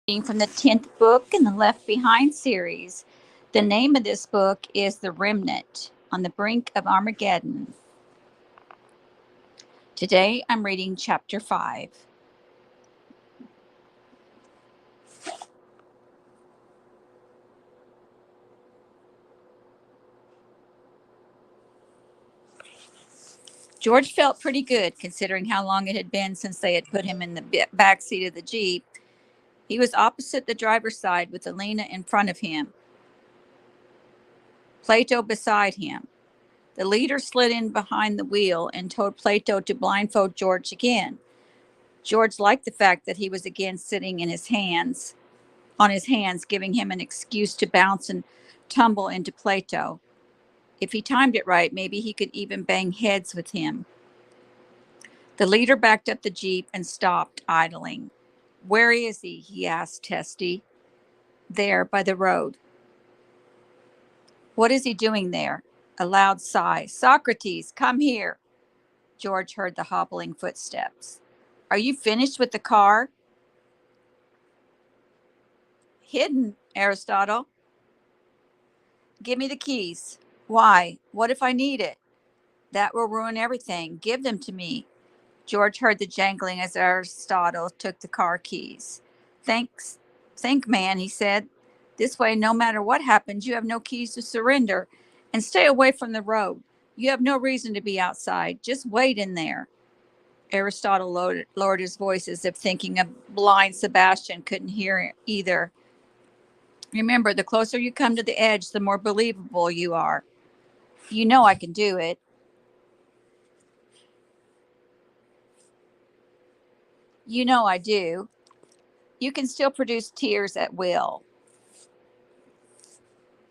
Reading from the 10th book in the Left Behind series. The name of this book is The Remnant, on the Brink of Armageddon. Today I'm reading chapter 5. George felt pretty good considering how long it had been since they had put him in the back seat of the Jeep. He was opposite the driver's side with Elena in front of him, Plato beside him. The leader slid in behind the wheel and told Plato to blindfold George again. George liked the fact that he was again sitting on his hands, giving him an excuse to bounce and tumble into Plato. If he timed it right, maybe he could even bang heads with him. The leader backed up the Jeep and stopped, idling. "Where is he?" he asked Testy. "There, by the road." "What is he doing there?" A loud sigh. "Socrates, come here." George heard the hobbling footsteps. "Are you finished with the car?" "Hidden, Aristotle." "Give me the keys." "Why? What if I need it?" "That will ruin everything. Give them to me." George heard the jangling as Aristotle took the car keys. "Thanks. Think, man," he said. "This way, no matter what happens, you have no keys to surrender. And stay away from the road. You have no reason to be outside. Just wait in there." Aristotle lowered his voice as if thinking a blind Sebastian couldn't hear either. "Remember, the closer you come to the edge, the more believable you are." "You know I can do it." "You know I do. You can still produce tears at will.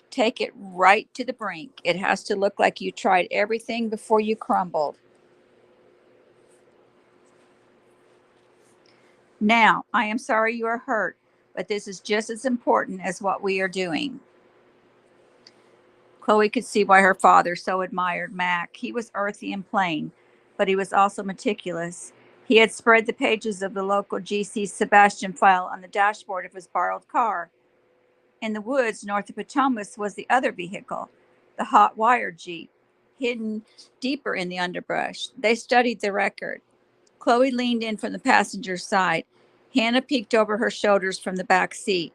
Take it right to the brink. It has to look like you tried everything before you crumbled. Now, I am sorry you are hurt, but this is just as important as what we are doing." Chloe could see why her father so admired Mac. He was earthy and plain, but he was also meticulous. He had spread the pages of the local GC Sebastian file on the dashboard of his borrowed car. In the woods north of Potomac was the other vehicle, the hot wire Jeep, hidden deeper in the underbrush. They studied the record. Chloe leaned in from the passenger's side. Hannah peeked over her shoulders from the back seat.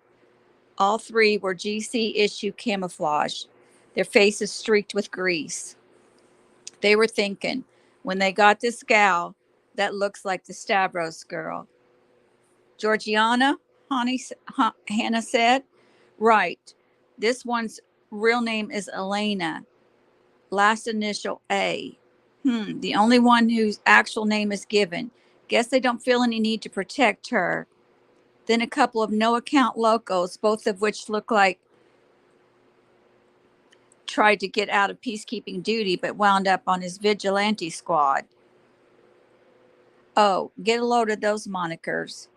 All three were GC issue camouflage, their faces streaked with grease. They were thinking, when they got this gal, that looks like the Stavros girl. "Georgiana," Hannah said. "Right. This one's real name is Elena. Last initial A. The only one whose actual name is given. Guess they don't feel any need to protect her." Then a couple of no-account locals, both of which look like tried to get out of peacekeeping duty but wound up on his vigilante squad. "Oh, get a load of those monikers."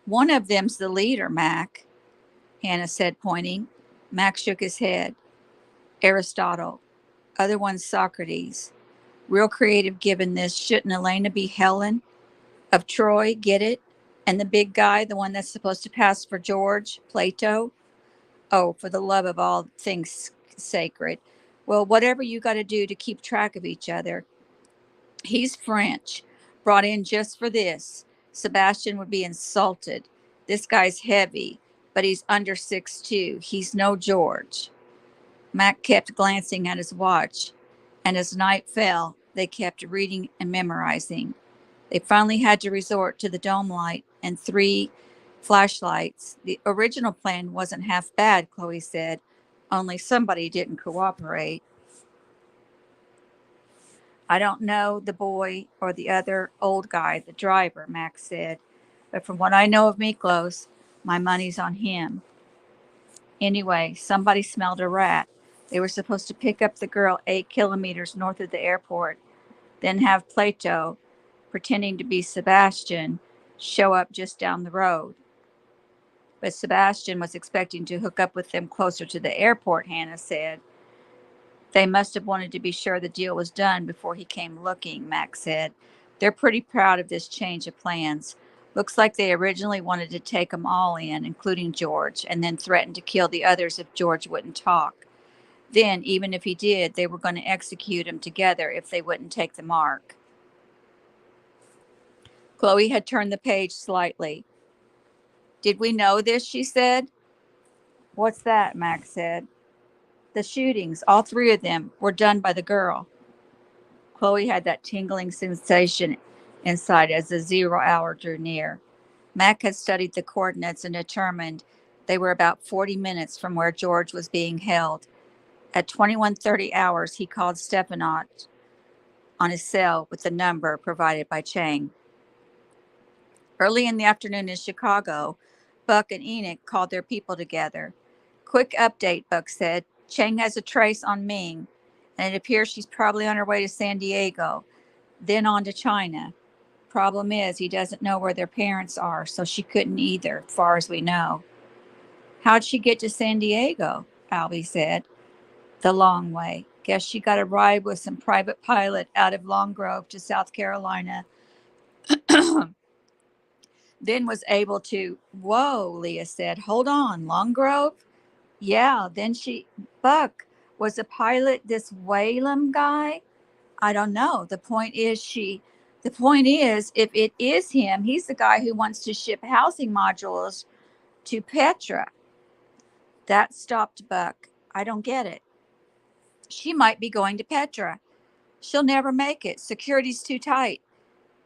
"One of them's the leader, Mac," Hannah said, pointing. Mac shook his head. "Aristotle. Other one's Socrates. Real creative given this. Shouldn't Elena be Helen? Of Troy, get it? And the big guy, the one that's supposed to pass for George, Plato? Oh, for the love of all things sacred. Well, whatever you got to do to keep track of each other. He's French, brought in just for this. Sebastian would be insulted. This guy's heavy, but he's under 6'2". He's no George." Mac kept glancing at his watch, and as night fell, they kept reading and memorizing. They finally had to resort to the dome light and 3 flashlights. The original plan wasn't half bad, Chloe said, only somebody didn't cooperate. "I don't know the boy or the other old guy, the driver," Max said, "but from what I know of Miklos, my money's on him. Anyway, somebody smelled a rat. They were supposed to pick up the girl 8 kilometers north of the airport, then have Plato, pretending to be Sebastian, show up just down the road. But Sebastian was expecting to hook up with them closer to the airport," Hannah said. "They must have wanted to be sure the deal was done before he came looking," Max said. "They're pretty proud of this change of plans. Looks like they originally wanted to take them all in, including George, and then threatened to kill the others if George wouldn't talk. Then, even if he did, they were going to execute him together if they wouldn't take the mark. Chloe had turned the page slightly. Did we know this? She said. What's that? Max said. The shootings, all three of them, were done by the girl. Chloe had that tingling sensation inside as the 0 hour drew near. Mac had studied the coordinates and determined they were about 40 minutes from where George was being held. At 21:30 hours, he called Stefanot on his cell with the number provided by Chang. Early in the afternoon in Chicago, Buck and Enoch called their people together. Quick update, Buck said. Chang has a trace on Ming, and it appears she's probably on her way to San Diego, then on to China. Problem is, he doesn't know where their parents are, so she couldn't either, far as we know. How'd she get to San Diego? Albie said. The long way. Guess she got a ride with some private pilot out of Long Grove to South Carolina. Then was able to. Whoa, Leah said. Hold on, Long Grove? Yeah, then Buck, was a pilot this Whalum guy? I don't know. The point is, if it is him, he's the guy who wants to ship housing modules to Petra. That stopped Buck. I don't get it. She might be going to Petra. She'll never make it. Security's too tight.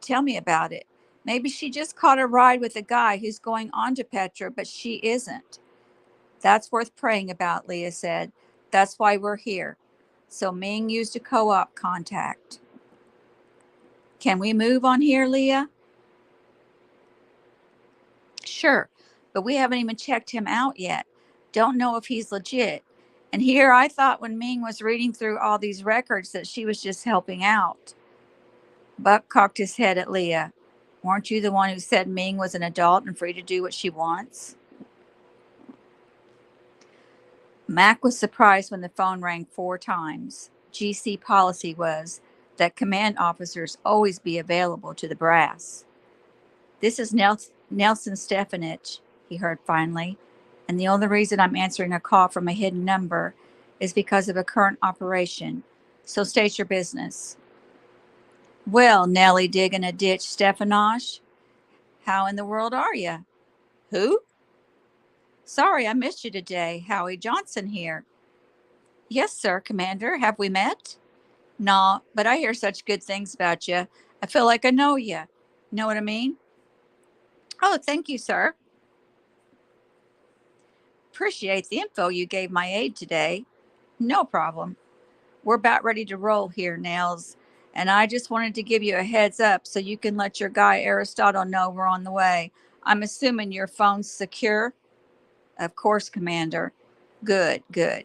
Tell me about it. Maybe she just caught a ride with a guy who's going on to Petra, but she isn't. That's worth praying about, Leah said. That's why we're here. So Ming used a co-op contact. Can we move on here, Leah? Sure, but we haven't even checked him out yet. Don't know if he's legit. And here I thought when Ming was reading through all these records that she was just helping out. Buck cocked his head at Leah. Weren't you the one who said Ming was an adult and free to do what she wants? Mac was surprised when the phone rang 4 times. GC policy was that command officers always be available to the brass. This is Nelson Stefanich, he heard finally, and the only reason I'm answering a call from a hidden number is because of a current operation. So state your business. Well, Nellie digging a ditch, Stefanich. How in the world are you? Who? Sorry, I missed you today. Howie Johnson here. Yes, sir, Commander. Have we met? No, but I hear such good things about you. I feel like I know you. Know what I mean? Oh, thank you, sir. Appreciate the info you gave my aide today. No problem. We're about ready to roll here, Nels, and I just wanted to give you a heads up so you can let your guy Aristotle know we're on the way. I'm assuming your phone's secure? Of course, Commander. Good, good.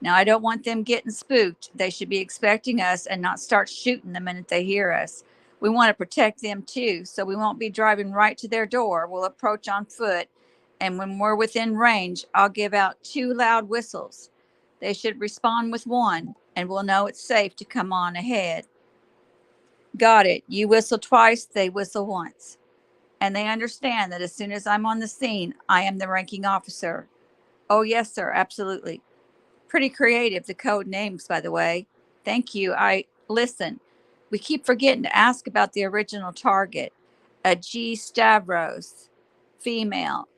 Now, I don't want them getting spooked. They should be expecting us and not start shooting the minute they hear us. We want to protect them too, so we won't be driving right to their door. We'll approach on foot, and when we're within range, I'll give out 2 loud whistles. They should respond with 1, and we'll know it's safe to come on ahead. Got it. You whistle twice, they whistle once. And they understand that as soon as I'm on the scene, I am the ranking officer. Oh, yes, sir, absolutely. Pretty creative, the code names, by the way. Thank you. Listen, we keep forgetting to ask about the original target. A G. Stavros, female,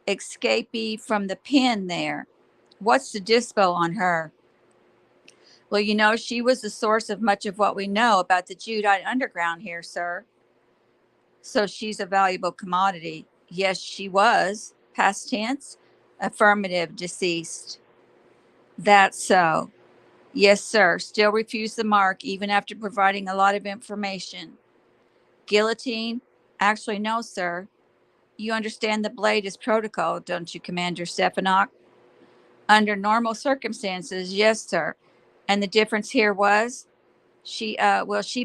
escapee from the pen there. What's the dispo on her? Well, she was the source of much of what we know about the Judite underground here, sir. So she's a valuable commodity. Yes, she was. Past tense? Affirmative, deceased. That's so. Yes, sir. Still refused the mark even after providing a lot of information. Guillotine? Actually, no, sir. You understand the blade is protocol, don't you, Commander Stefanok? Under normal circumstances, yes, sir. And the difference here was she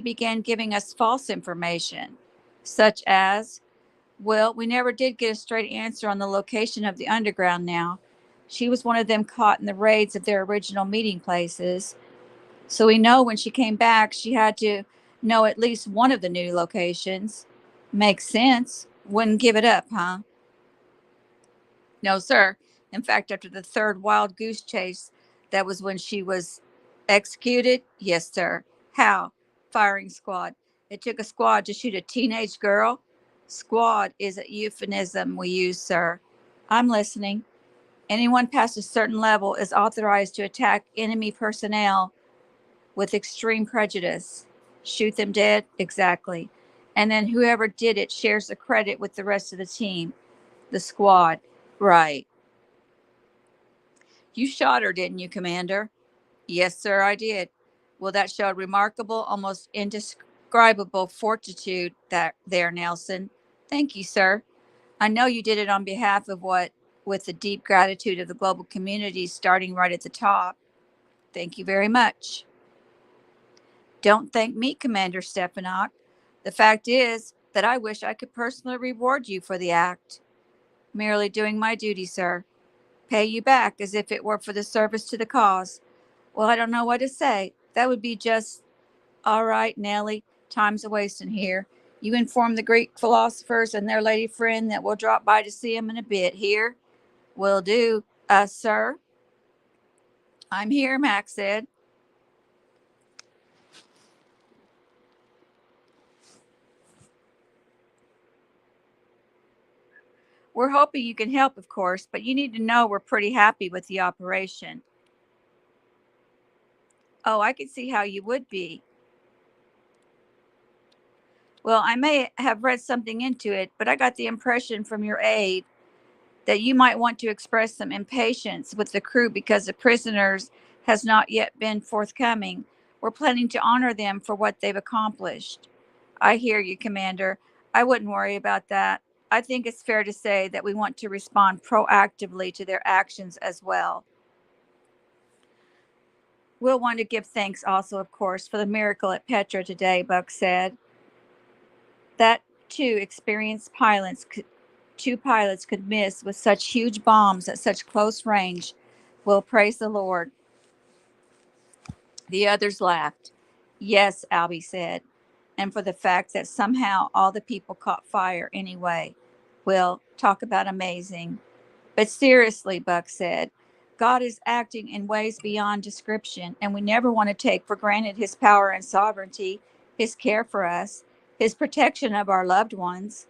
began giving us false information, such as, we never did get a straight answer on the location of the underground now. She was one of them caught in the raids of their original meeting places. So we know when she came back, she had to know at least one of the new locations. Makes sense. Wouldn't give it up, huh? No, sir. In fact, after the third wild goose chase, that was when she was executed? Yes, sir. How? Firing squad. It took a squad to shoot a teenage girl? Squad is a euphemism we use, sir. I'm listening. Anyone past a certain level is authorized to attack enemy personnel with extreme prejudice. Shoot them dead? Exactly. And then whoever did it shares the credit with the rest of the team, the squad. Right. You shot her, didn't you, Commander? Yes, sir, I did. Well, that showed remarkable, almost indescribable fortitude that there, Nelson. Thank you, sir. I know you did it on behalf of what, with the deep gratitude of the global community starting right at the top. Thank you very much. Don't thank me, Commander Stepanak. The fact is that I wish I could personally reward you for the act. Merely doing my duty, sir. Pay you back as if it were for the service to the cause. Well, I don't know what to say. That would be just all right, Nellie. Time's a wasting here. You inform the Greek philosophers and their lady friend that we'll drop by to see 'em in a bit. Here? Will do. Sir? I'm here, Max said. We're hoping you can help, of course, but you need to know we're pretty happy with the operation. Oh, I can see how you would be. Well, I may have read something into it, but I got the impression from your aide that you might want to express some impatience with the crew because the prisoners has not yet been forthcoming. We're planning to honor them for what they've accomplished. I hear you, Commander. I wouldn't worry about that. I think it's fair to say that we want to respond proactively to their actions as well. We'll want to give thanks also, of course, for the miracle at Petra today, Buck said. That two pilots could miss with such huge bombs at such close range. Well, praise the Lord. The others laughed. Yes, Albie said, and for the fact that somehow all the people caught fire anyway. Well, talk about amazing. But seriously, Buck said, God is acting in ways beyond description, and we never want to take for granted his power and sovereignty, his care for us, his protection of our loved ones.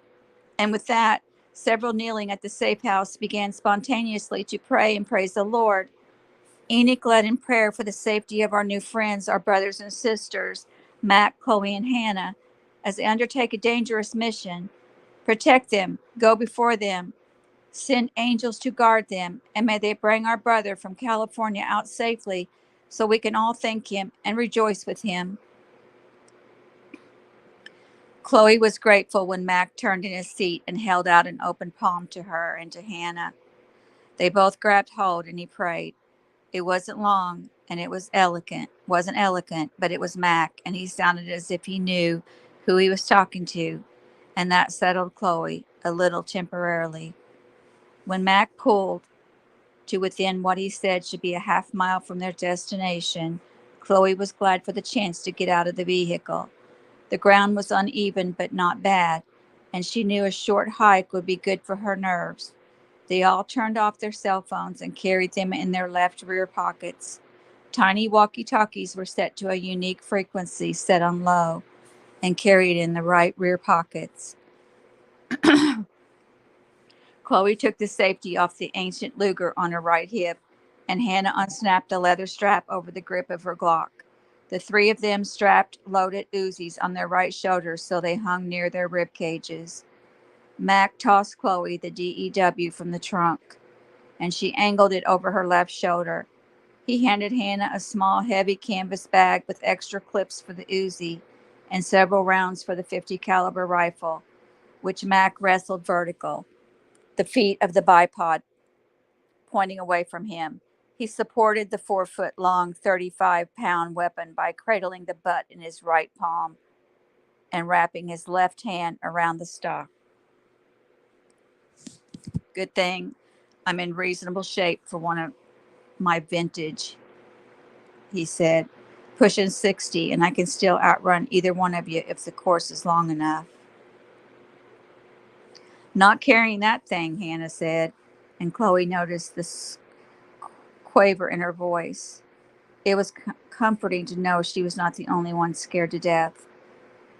And with that, several kneeling at the safe house began spontaneously to pray and praise the Lord. Enoch led in prayer for the safety of our new friends, our brothers and sisters, Mac, Chloe, and Hannah, as they undertake a dangerous mission. Protect them, go before them, send angels to guard them, and may they bring our brother from California out safely so we can all thank him and rejoice with him. Chloe was grateful when Mac turned in his seat and held out an open palm to her and to Hannah. They both grabbed hold and he prayed. It wasn't long and it was wasn't eloquent, but it was Mac, and he sounded as if he knew who he was talking to, and that settled Chloe a little temporarily. When Mac pulled to within what he said should be a half mile from their destination, Chloe was glad for the chance to get out of the vehicle. The ground was uneven but not bad, and she knew a short hike would be good for her nerves. They all turned off their cell phones and carried them in their left rear pockets. Tiny walkie-talkies were set to a unique frequency set on low and carried in the right rear pockets. Chloe took the safety off the ancient Luger on her right hip, and Hannah unsnapped the leather strap over the grip of her Glock. The three of them strapped loaded Uzis on their right shoulders so they hung near their rib cages. Mac tossed Chloe the DEW from the trunk, and she angled it over her left shoulder. He handed Hannah a small, heavy canvas bag with extra clips for the Uzi and several rounds for the 50 caliber rifle, which Mac wrestled vertical, the feet of the bipod pointing away from him. He supported the 4-foot long, 35-pound weapon by cradling the butt in his right palm and wrapping his left hand around the stock. Good thing I'm in reasonable shape for one of my vintage, he said. Pushing 60, and I can still outrun either one of you if the course is long enough. Not carrying that thing, Hannah said, and Chloe noticed the quaver in her voice. It was comforting to know she was not the only one scared to death.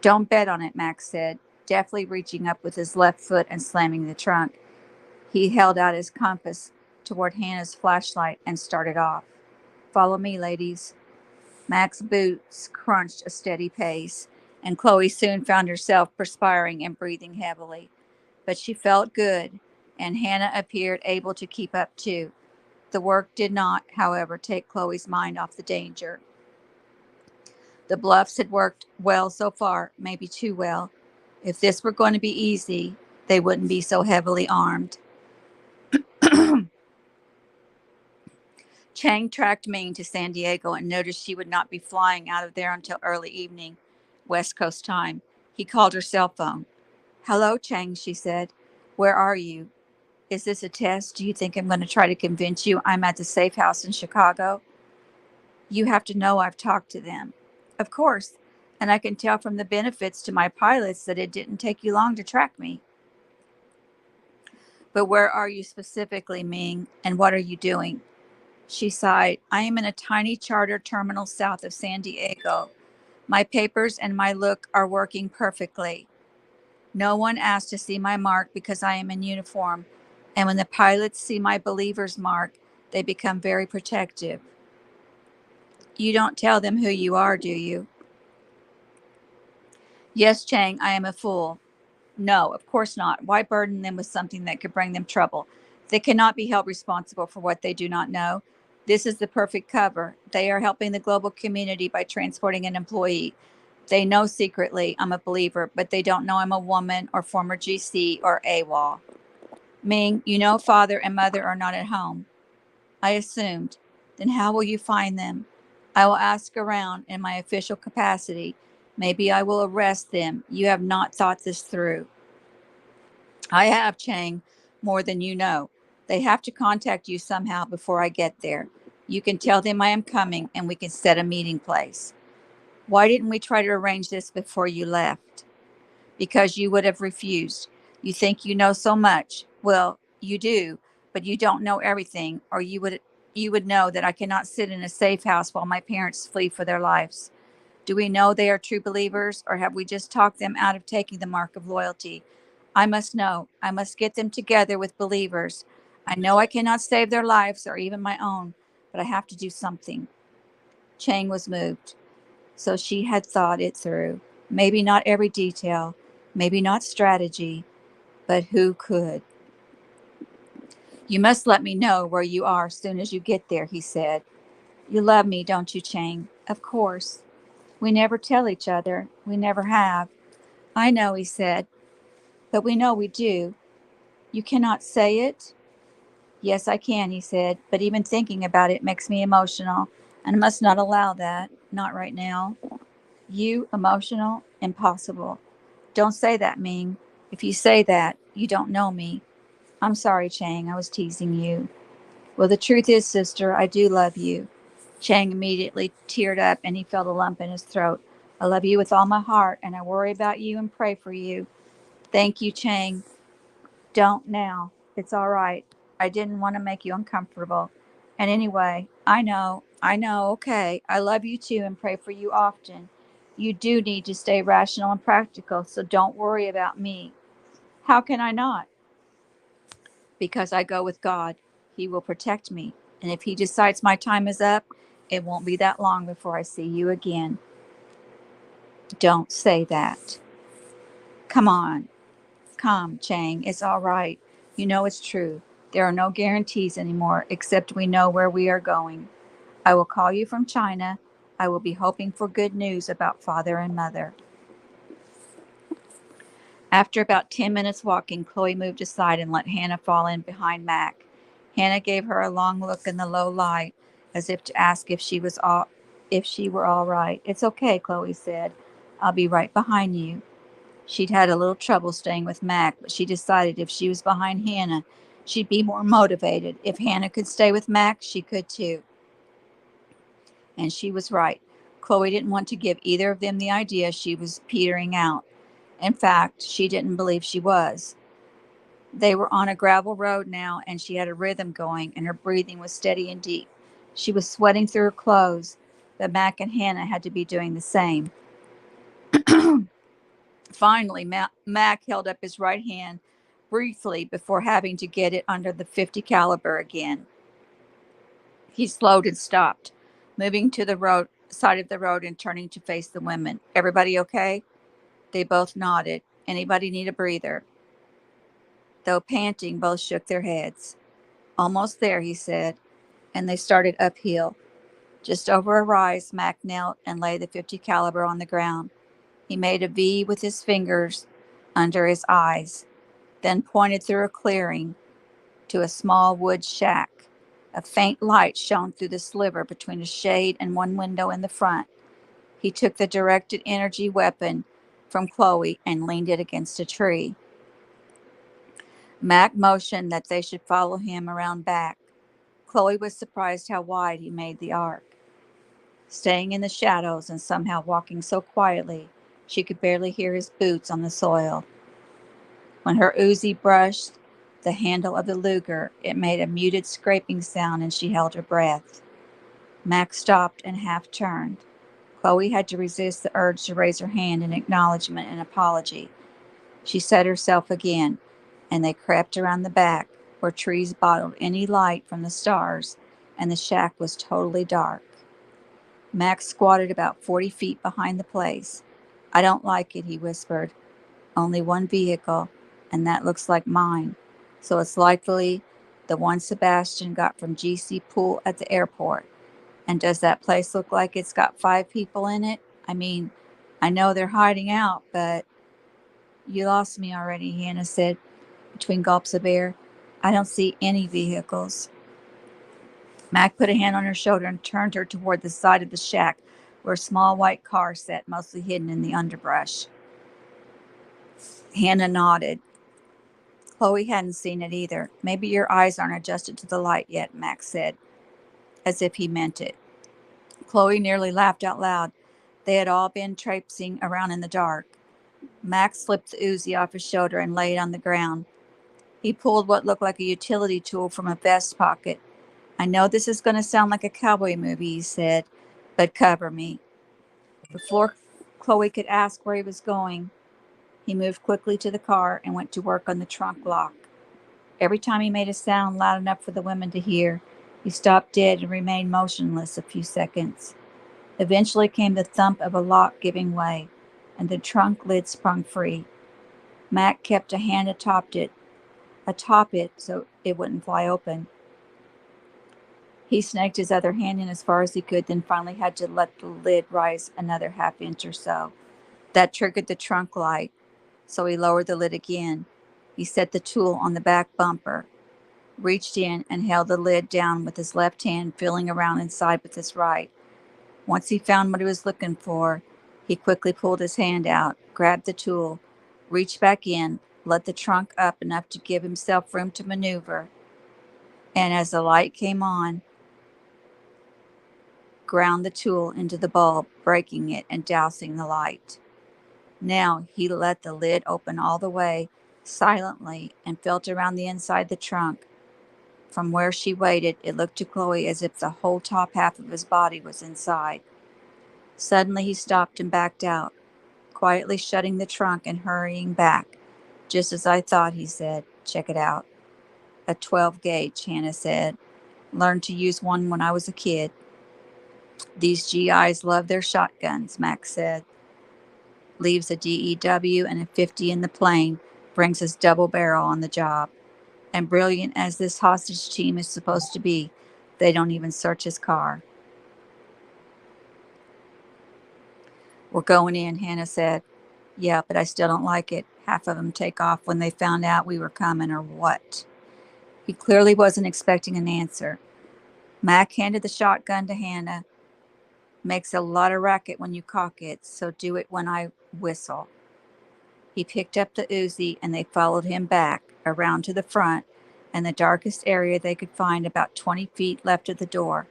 Don't bet on it, Max said, deftly reaching up with his left foot and slamming the trunk. He held out his compass toward Hannah's flashlight and started off. Follow me, ladies. Max's boots crunched a steady pace, and Chloe soon found herself perspiring and breathing heavily. But she felt good, and Hannah appeared able to keep up too. The work did not, however, take Chloe's mind off the danger. The bluffs had worked well so far, maybe too well. If this were going to be easy, they wouldn't be so heavily armed. Chang tracked Ming to San Diego and noticed she would not be flying out of there until early evening, West Coast time. He called her cell phone. Hello, Chang, she said. Where are you? Is this a test? Do you think I'm going to try to convince you I'm at the safe house in Chicago? You have to know I've talked to them. Of course, and I can tell from the benefits to my pilots that it didn't take you long to track me. But where are you specifically, Ming, and what are you doing? She sighed. I am in a tiny charter terminal south of San Diego. My papers and my look are working perfectly. No one asked to see my mark because I am in uniform, and when the pilots see my believer's mark, they become very protective. You don't tell them who you are, do you? Yes, Chang, I am a fool. No, of course not. Why burden them with something that could bring them trouble? They cannot be held responsible for what they do not know. This is the perfect cover. They are helping the global community by transporting an employee. They know secretly I'm a believer, but they don't know I'm a woman or former GC or AWOL. Ming, you know father and mother are not at home. I assumed. Then how will you find them? I will ask around in my official capacity. Maybe I will arrest them. You have not thought this through. I have, Chang, more than you know. They have to contact you somehow before I get there. You can tell them I am coming and we can set a meeting place. Why didn't we try to arrange this before you left? Because you would have refused. You think you know so much. Well, you do, but you don't know everything, or you would know that I cannot sit in a safe house while my parents flee for their lives. Do we know they are true believers, or have we just talked them out of taking the mark of loyalty? I must know. I must get them together with believers. I know I cannot save their lives or even my own, but I have to do something. Chang was moved. So she had thought it through. Maybe not every detail, maybe not strategy, but who could? You must let me know where you are as soon as you get there, he said. You love me, don't you, Chang? Of course. We never tell each other. We never have. I know, he said, but we know we do. You cannot say it? Yes, I can, he said, but even thinking about it makes me emotional, and I must not allow that. Not right now. You, emotional? Impossible. Don't say that, Ming. If you say that, you don't know me. I'm sorry, Chang. I was teasing you. Well, the truth is, sister, I do love you. Chang immediately teared up and he felt a lump in his throat. I love you with all my heart, and I worry about you and pray for you. Thank you, Chang. Don't now. It's all right. I didn't want to make you uncomfortable. And anyway, I know, okay. I love you too and pray for you often. You do need to stay rational and practical, so don't worry about me. How can I not? Because I go with God. He will protect me. And if He decides my time is up, it won't be that long before I see you again. Don't say that. Come on. Come, Chang. It's all right. You know it's true. There are no guarantees anymore, except we know where we are going. I will call you from China. I will be hoping for good news about father and mother. After about 10 minutes walking, Chloe moved aside and let Hannah fall in behind Mac. Hannah gave her a long look in the low light, as if to ask if she were all right. It's okay, Chloe said. I'll be right behind you. She'd had a little trouble staying with Mac, but she decided if she was behind Hannah, she'd be more motivated. If Hannah could stay with Mac, she could too. And she was right. Chloe didn't want to give either of them the idea she was petering out. In fact, she didn't believe she was. They were on a gravel road now, and she had a rhythm going, and her breathing was steady and deep. She was sweating through her clothes, but Mac and Hannah had to be doing the same. Finally, Mac held up his right hand briefly before having to get it under the 50 caliber again. He slowed and stopped, moving to the road side of the road and turning to face the women. Everybody okay? They both nodded. Anybody need a breather? Though panting, both shook their heads. Almost there, he said, and they started uphill. Just over a rise, Mac knelt and laid the 50 caliber on the ground. He made a V with his fingers under his eyes, then pointed through a clearing to a small wood shack. A faint light shone through the sliver between a shade and one window in the front. He took the directed energy weapon from Chloe and leaned it against a tree. Mac motioned that they should follow him around back. Chloe was surprised how wide he made the arc. Staying in the shadows and somehow walking so quietly, she could barely hear his boots on the soil. When her Uzi brushed the handle of the Luger, it made a muted scraping sound and she held her breath. Mac stopped and half turned. Chloe had to resist the urge to raise her hand in acknowledgement and apology. She set herself again, and they crept around the back, where trees bottled any light from the stars, and the shack was totally dark. Max squatted about 40 feet behind the place. I don't like it, he whispered. Only one vehicle, and that looks like mine. So it's likely the one Sebastian got from GC Pool at the airport. And does that place look like it's got 5 people in it? I mean, I know they're hiding out, but you lost me already, Hannah said between gulps of air. I don't see any vehicles. Mac put a hand on her shoulder and turned her toward the side of the shack where a small white car sat, mostly hidden in the underbrush. Hannah nodded. Chloe hadn't seen it either. Maybe your eyes aren't adjusted to the light yet, Max said, as if he meant it. Chloe nearly laughed out loud. They had all been traipsing around in the dark. Max slipped the Uzi off his shoulder and lay it on the ground. He pulled what looked like a utility tool from a vest pocket. I know this is going to sound like a cowboy movie, he said, but cover me. Before Chloe could ask where he was going, he moved quickly to the car and went to work on the trunk lock. Every time he made a sound loud enough for the women to hear, he stopped dead and remained motionless a few seconds. Eventually came the thump of a lock giving way, and the trunk lid sprung free. Mac kept a hand atop it so it wouldn't fly open. He snaked his other hand in as far as he could, then finally had to let the lid rise another half inch or so. That triggered the trunk light, so he lowered the lid again. He set the tool on the back bumper, reached in and held the lid down with his left hand, feeling around inside with his right. Once he found what he was looking for, he quickly pulled his hand out, grabbed the tool, reached back in, let the trunk up enough to give himself room to maneuver, and as the light came on, ground the tool into the bulb, breaking it and dousing the light. Now he let the lid open all the way, silently, and felt around the inside the trunk. From where she waited, it looked to Chloe as if the whole top half of his body was inside. Suddenly he stopped and backed out, quietly shutting the trunk and hurrying back. Just as I thought, he said. Check it out. A 12 gauge, Hannah said. Learned to use one when I was a kid. These GIs love their shotguns, Max said. Leaves a DEW and a 50 in the plane, brings us double barrel on the job. And brilliant as this hostage team is supposed to be, they don't even search his car. We're going in, Hannah said. Yeah, but I still don't like it. Half of them take off when they found out we were coming, or what? He clearly wasn't expecting an answer. Mac handed the shotgun to Hannah. Makes a lot of racket when you cock it, so do it when I whistle. He picked up the Uzi and they followed him back, around to the front, and the darkest area they could find, about 20 feet left of the door.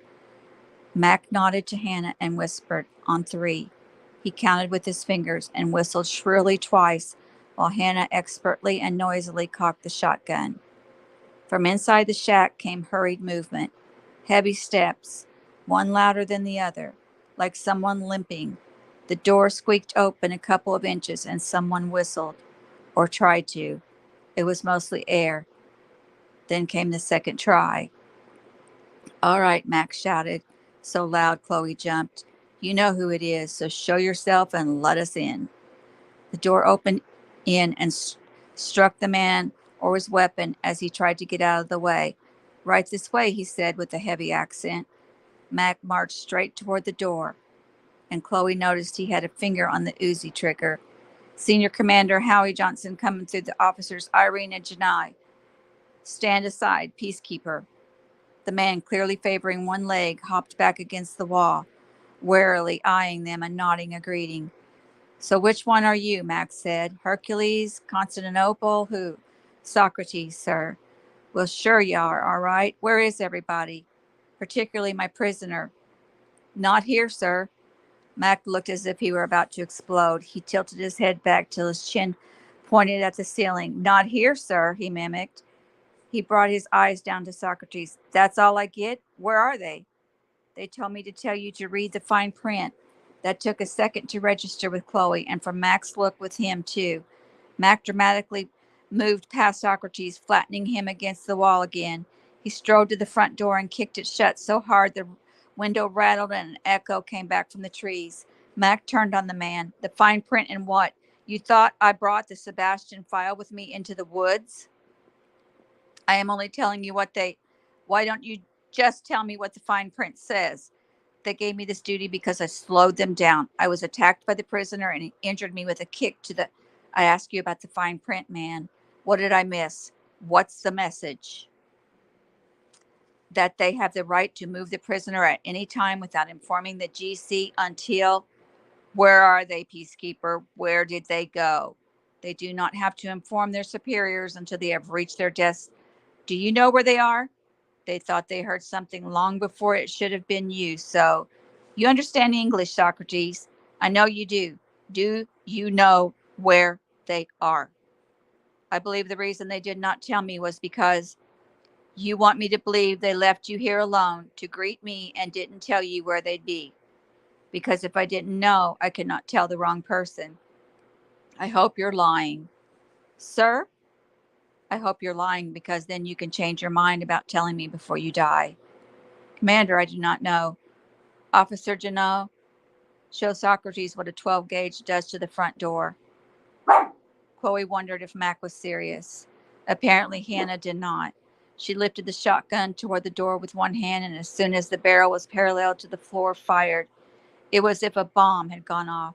Mac nodded to Hannah and whispered, on 3. He counted with his fingers and whistled shrilly twice while Hannah expertly and noisily cocked the shotgun. From inside the shack came hurried movement, heavy steps, one louder than the other, like someone limping. The door squeaked open a couple of inches and someone whistled, or tried to. It was mostly air. Then came the second try. All right, Max shouted, so loud Chloe jumped. You know who it is, so show yourself and let us in. The door opened in and struck the man or his weapon as he tried to get out of the way. Right this way, he said with a heavy accent. Mac marched straight toward the door, and Chloe noticed he had a finger on the Uzi trigger. Senior Commander Howie Johnson coming through the officers Irene and Janai. Stand aside, peacekeeper. The man, clearly favoring one leg, hopped back against the wall, warily eyeing them and nodding a greeting. So which one are you? Max said. Hercules, Constantinople, who? Socrates, sir. Well, sure you are, all right. Where is everybody? Particularly my prisoner. Not here, sir. Mac looked as if he were about to explode. He tilted his head back till his chin pointed at the ceiling. Not here, sir, he mimicked. He brought his eyes down to Socrates. That's all I get? Where are they? They told me to tell you to read the fine print. That took a second to register with Chloe, and from Mac's look with him, too. Mac dramatically moved past Socrates, flattening him against the wall again. He strode to the front door and kicked it shut so hard the window rattled and an echo came back from the trees. Mac turned on the man. The fine print and what? You thought I brought the Sebastian file with me into the woods? I am only telling you what they. Why don't you just tell me what the fine print says? They gave me this duty because I slowed them down. I was attacked by the prisoner and he injured me with a kick to the. I ask you about the fine print, man. What did I miss? What's the message? That they have the right to move the prisoner at any time without informing the GC until. Where are they, peacekeeper? Where did they go? They do not have to inform their superiors until they have reached their desk. Do you know where they are? They thought they heard something long before it should have been you. So, you understand English, Socrates? I know you do. Do you know where they are? I believe the reason they did not tell me was because you want me to believe they left you here alone to greet me and didn't tell you where they'd be. Because if I didn't know, I could not tell the wrong person. I hope you're lying. Sir, I hope you're lying because then you can change your mind about telling me before you die. Commander, I do not know. Officer Janot, show Socrates what a 12 gauge does to the front door. Chloe wondered if Mac was serious. Apparently, Hannah did not. She lifted the shotgun toward the door with one hand, and as soon as the barrel was parallel to the floor, fired. It was as if a bomb had gone off.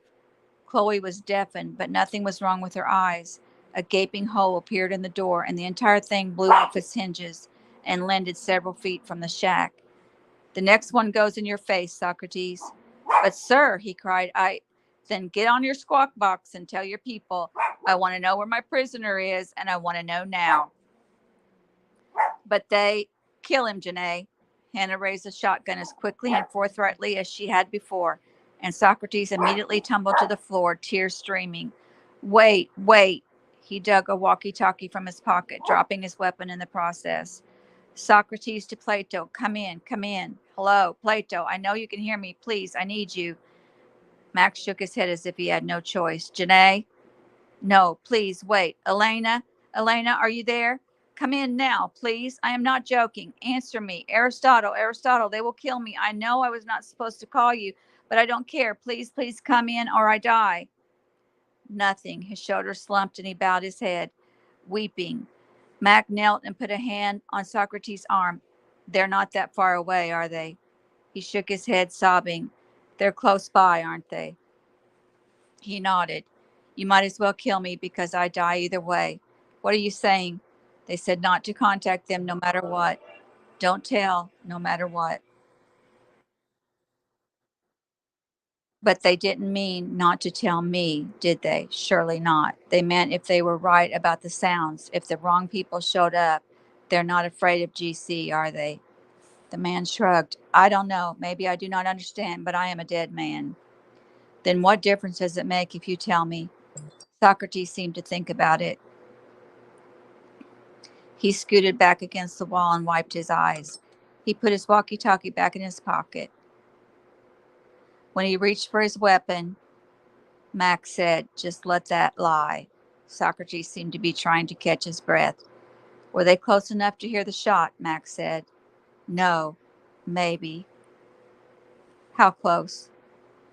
Chloe was deafened, but nothing was wrong with her eyes. A gaping hole appeared in the door, and the entire thing blew off its hinges and landed several feet from the shack. The next one goes in your face, Socrates. But, sir, he cried, then get on your squawk box and tell your people, I want to know where my prisoner is, and I want to know now. But they kill him, Janae. Hannah raised the shotgun as quickly and forthrightly as she had before, and Socrates immediately tumbled to the floor, tears streaming. Wait, wait. He dug a walkie talkie from his pocket, dropping his weapon in the process. Socrates to Plato, come in, come in. Hello, Plato, I know you can hear me. Please, I need you. Max shook his head as if he had no choice. Janae? No, please, wait. Elena? Elena, are you there? Come in now, please. I am not joking. Answer me. Aristotle, Aristotle, they will kill me. I know I was not supposed to call you, but I don't care. Please, please come in or I die. Nothing. His shoulders slumped and he bowed his head, weeping. Mac knelt and put a hand on Socrates' arm. They're not that far away, are they? He shook his head, sobbing. They're close by, aren't they? He nodded. You might as well kill me because I die either way. What are you saying? They said not to contact them no matter what. Don't tell, no matter what. But they didn't mean not to tell me, did they? Surely not. They meant if they were right about the sounds, if the wrong people showed up, they're not afraid of GC, are they? The man shrugged. I don't know. Maybe I do not understand, but I am a dead man. Then what difference does it make if you tell me? Socrates seemed to think about it. He scooted back against the wall and wiped his eyes. He put his walkie-talkie back in his pocket. When he reached for his weapon, Max said, "Just let that lie." Socrates seemed to be trying to catch his breath. "Were they close enough to hear the shot?" Max said. "No, maybe." "How close?"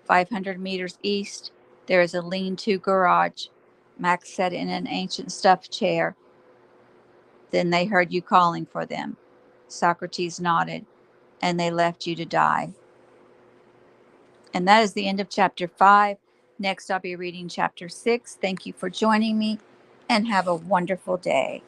500 meters east, there is a lean-to garage. Max sat in an ancient stuffed chair. "Then they heard you calling for them." Socrates nodded. "And they left you to die." And that is the end of chapter 5. Next, I'll be reading chapter 6. Thank you for joining me, and have a wonderful day.